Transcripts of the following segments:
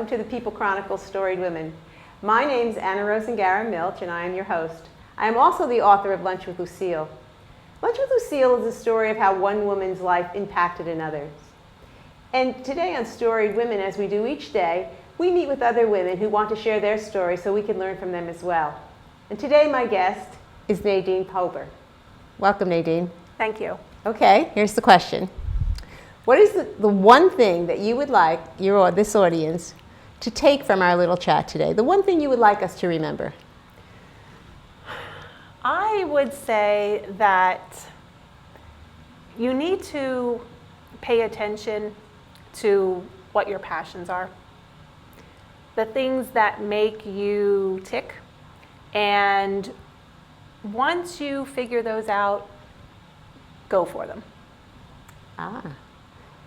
welcome to the People Chronicles Storied Women. My name is Ingarra-Milch, and I am your host. I am also the author of Lunch with Lucille. Lunch with Lucille is a story of how one woman's life impacted another's. And today on Storied Women, as we do each day, we meet with other women who want to share their story so we can learn from them as well. And today my guest is Nadine Poper. Welcome, Nadine. Thank you. Okay, here's the question. What is the one thing that you would like this audience to take from our little chat today? The one thing you would like us to remember? I would say that you need to pay attention to what your passions are, the things that make you tick, and once you figure those out, go for them.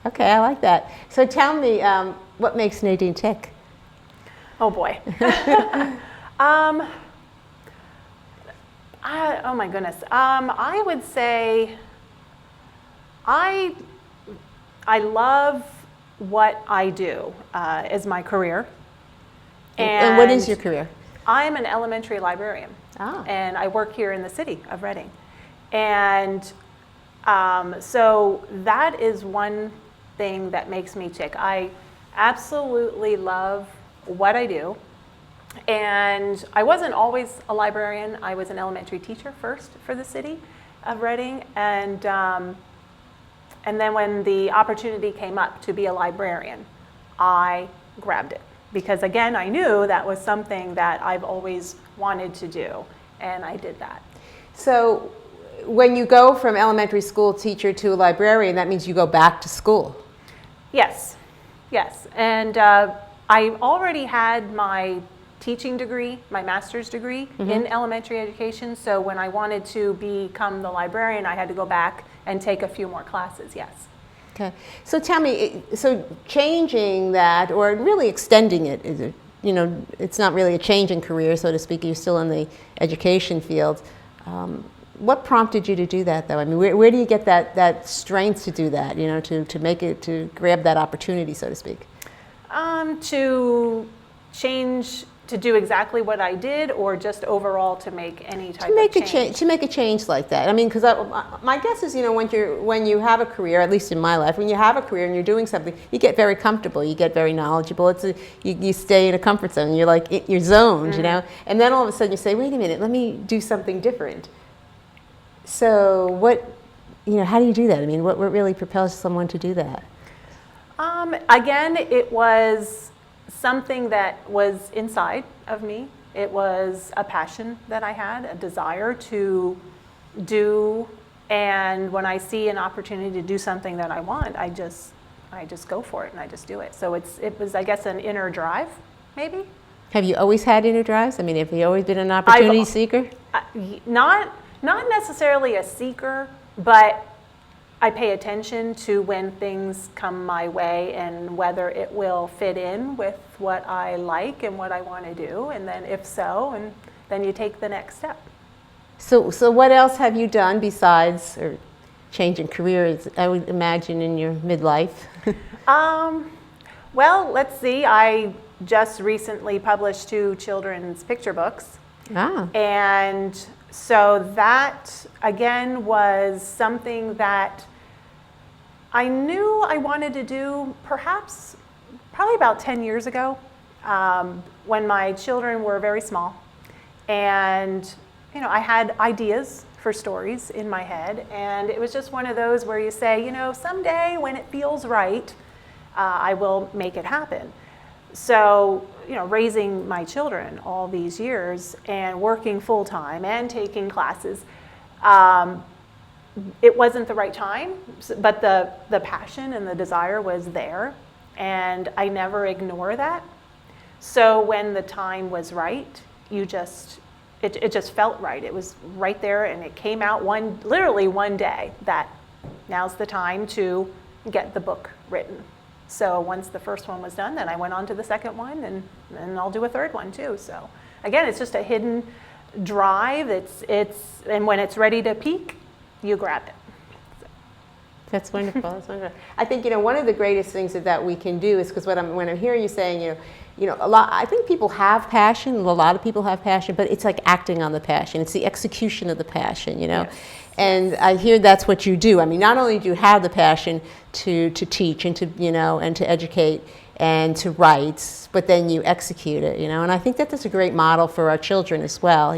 Okay, I like that. So tell me, what makes Nadine tick? Oh boy. Oh my goodness. I would say I love what I do as my career. And what is your career? I'm an elementary librarian. And I work here in the city of Reading. And so that is one thing that makes me tick. I absolutely love what I do. And I wasn't always a librarian. I was an elementary teacher first for the city of Reading. And then when the opportunity came up to be a librarian, I grabbed it. Because again, I knew that was something that I've always wanted to do, and I did that. So when you go from elementary school teacher to a librarian, that means you go back to school. Yes, yes. And I already had my teaching degree, my master's degree in elementary education, so when I wanted to become the librarian, I had to go back and take a few more classes, yes. Okay, so tell me, so changing that, or really extending it, is it, it's not really a change in career, so to speak, you're still in the education field. What prompted you to do that, though? I mean, where do you get that strength to do that, to make it, to grab that opportunity, so to speak? To change, to do exactly what I did, or just overall to make any type of change? To make a change like that. I mean, because my guess is, when you have a career, at least in my life, when you have a career and you're doing something, you get very comfortable, you get very knowledgeable. You stay in a comfort zone. You're like, you're zoned, and then all of a sudden you say, wait a minute, let me do something different. So how do you do that? I mean, what really propels someone to do that? Again, it was something that was inside of me. It was a passion that I had, a desire to do, and when I see an opportunity to do something that I want, I just go for it and I just do it. So it was, I guess, an inner drive, maybe. Have you always had inner drives? I mean, have you always been an opportunity seeker? Not necessarily a seeker, but I pay attention to when things come my way and whether it will fit in with what I like and what I want to do, and then if so, and then you take the next step. So what else have you done besides changing careers, I would imagine, in your midlife? Well, let's see. I just recently published 2 children's picture books. And so that, again, was something that I knew I wanted to do probably about 10 years ago, when my children were very small. And, I had ideas for stories in my head, and it was just one of those where you say, someday when it feels right, I will make it happen. So, raising my children all these years and working full-time and taking classes, it wasn't the right time, but the passion and the desire was there, and I never ignore that. So when the time was right, it just felt right. It was right there, and it came out literally one day that now's the time to get the book written. So once the first one was done, then I went on to the second one, and I'll do a third one too. So again, it's just a hidden drive. And when it's ready to peak, you grab it. That's wonderful. That's wonderful. I think, one of the greatest things that we can do is, because when I'm hearing you saying, I think people have passion. A lot of people have passion, but it's like acting on the passion. It's the execution of the passion, Yes. And I hear that's what you do. I mean, not only do you have the passion to teach and to, and to educate and to write, but then you execute it, And I think that's a great model for our children as well,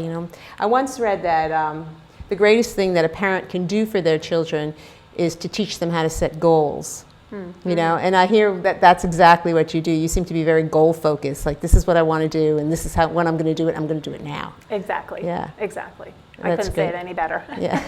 I once read that the greatest thing that a parent can do for their children is to teach them how to set goals. And I hear that that's exactly what you do. You seem to be very goal focused. Like, this is what I want to do, and this is when I'm going to do it. I'm going to do it now. Exactly. Yeah. Exactly. That's I couldn't say it any better. Yeah.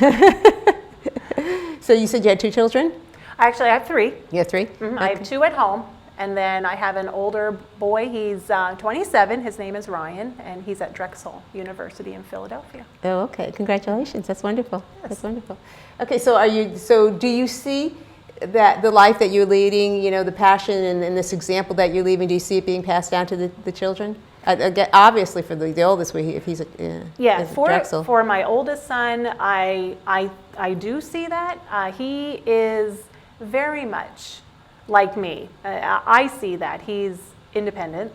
So you said you had 2 children? Actually, I have 3. You have 3? Mm-hmm. Okay. I have 2 at home, and then I have an older boy. He's 27. His name is Ryan, and he's at Drexel University in Philadelphia. Oh, okay. Congratulations. That's wonderful. Yes. That's wonderful. Okay, so do you see that the life that you're leading, the passion and this example that you're leaving, do you see it being passed down to the children? Obviously, for the oldest, if he's at Drexel. For my oldest son, I do see that. He is very much like me. I see that he's independent,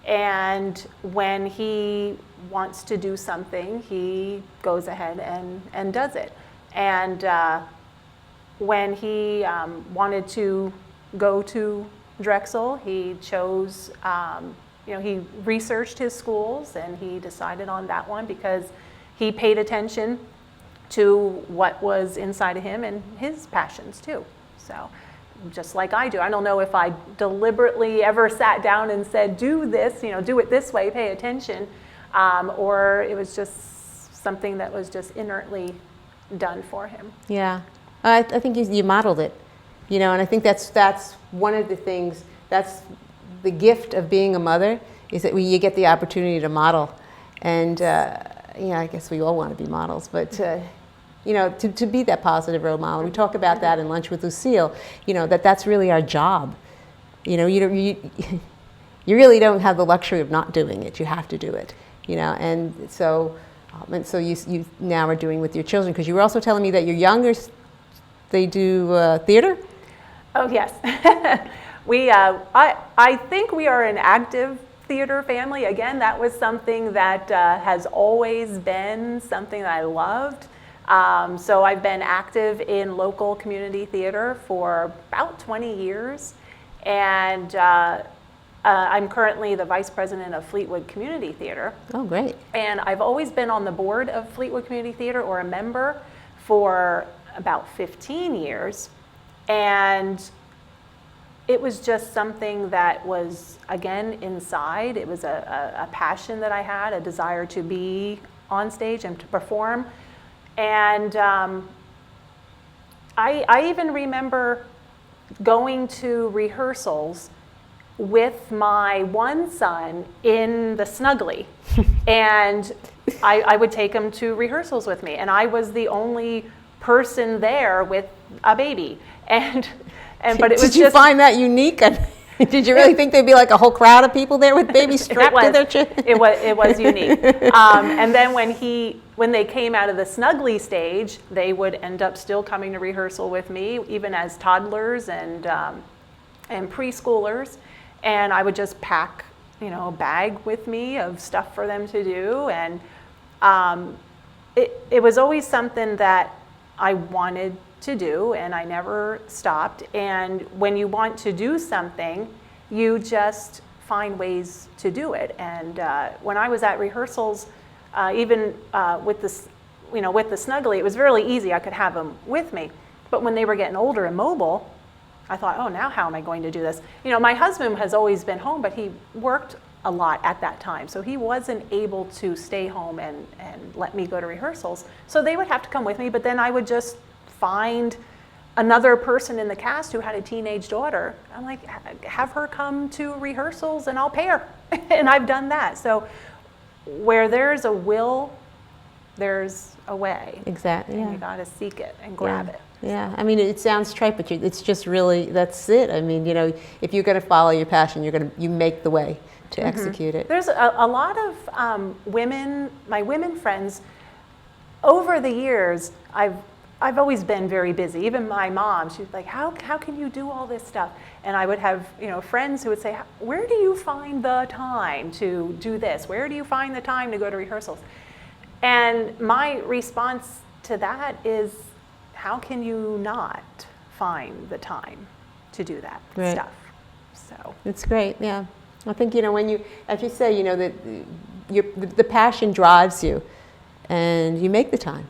and when he wants to do something, he goes ahead and does it. And when he wanted to go to Drexel, he chose, he researched his schools, and he decided on that one because he paid attention to what was inside of him and his passions too. So just like I do. I don't know if I deliberately ever sat down and said, do this, do it this way, pay attention, or it was just something that was just inertly done for him. Yeah. I think you modeled it, and I think that's one of the things, that's the gift of being a mother, is that you get the opportunity to model. And, I guess we all want to be models, but, to be that positive role model. We talk about that in Lunch with Lucille, that's really our job. You really don't have the luxury of not doing it. You have to do it, and so you now are doing with your children, because you were also telling me that your younger, they do theater? Oh, yes. I think we are an active theater family. Again, that was something that has always been something that I loved. So I've been active in local community theater for about 20 years. And I'm currently the vice president of Fleetwood Community Theater. Oh, great. And I've always been on the board of Fleetwood Community Theater, or a member, for about 15 years. And it was just something that was, again, inside. It was a passion that I had, a desire to be on stage and to perform. And I even remember going to rehearsals with my one son in the Snuggly. And I would take him to rehearsals with me. And I was the only person there with a baby. But it was Did you find that unique? Did you really think there'd be like a whole crowd of people there with babies strapped to their children? It was unique. And then when they came out of the Snuggly stage, they would end up still coming to rehearsal with me, even as toddlers and preschoolers. And I would just pack, a bag with me of stuff for them to do. And it was always something that I wanted to do, and I never stopped. And when you want to do something, you just find ways to do it. And when I was at rehearsals, even with the Snuggly, it was really easy. I could have them with me. But when they were getting older and mobile, I thought, oh, now how am I going to do this? My husband has always been home, but he worked a lot at that time. So he wasn't able to stay home and let me go to rehearsals. So they would have to come with me, but then I would just find another person in the cast who had a teenage daughter. I'm like, have her come to rehearsals and I'll pay her. And I've done that. So where there's a will, there's a way. Exactly. And yeah. you got to seek it and grab it. Yeah, I mean, it sounds trite, but it's just really, that's it. I mean, if you're going to follow your passion, you make the way to execute it. There's a lot of women, my women friends, over the years, I've always been very busy. Even my mom, she was like, how can you do all this stuff? And I would have, friends who would say, where do you find the time to do this? Where do you find the time to go to rehearsals? And my response to that is, how can you not find the time to do that stuff? So it's great, yeah. I think, when you, as you say, that the passion drives you, and you make the time.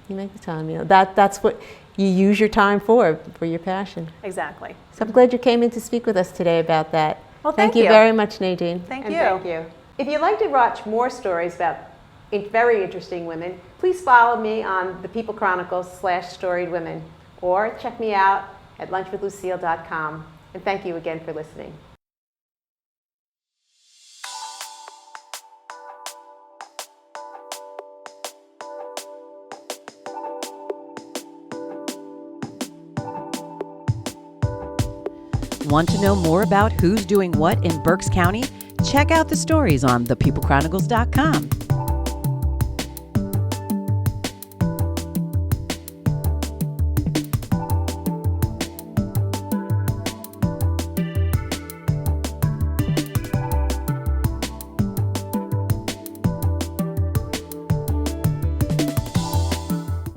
You make the time, that's what you use your time for your passion. Exactly. So I'm glad you came in to speak with us today about that. Well, thank you very much, Nadine. Thank Thank you. If you'd like to watch more stories about very interesting women, please follow me on the People Chronicles /Storied Women, or check me out at lunchwithlucille.com. And thank you again for listening. Want to know more about who's doing what in Berks County? Check out the stories on thepeoplechronicles.com.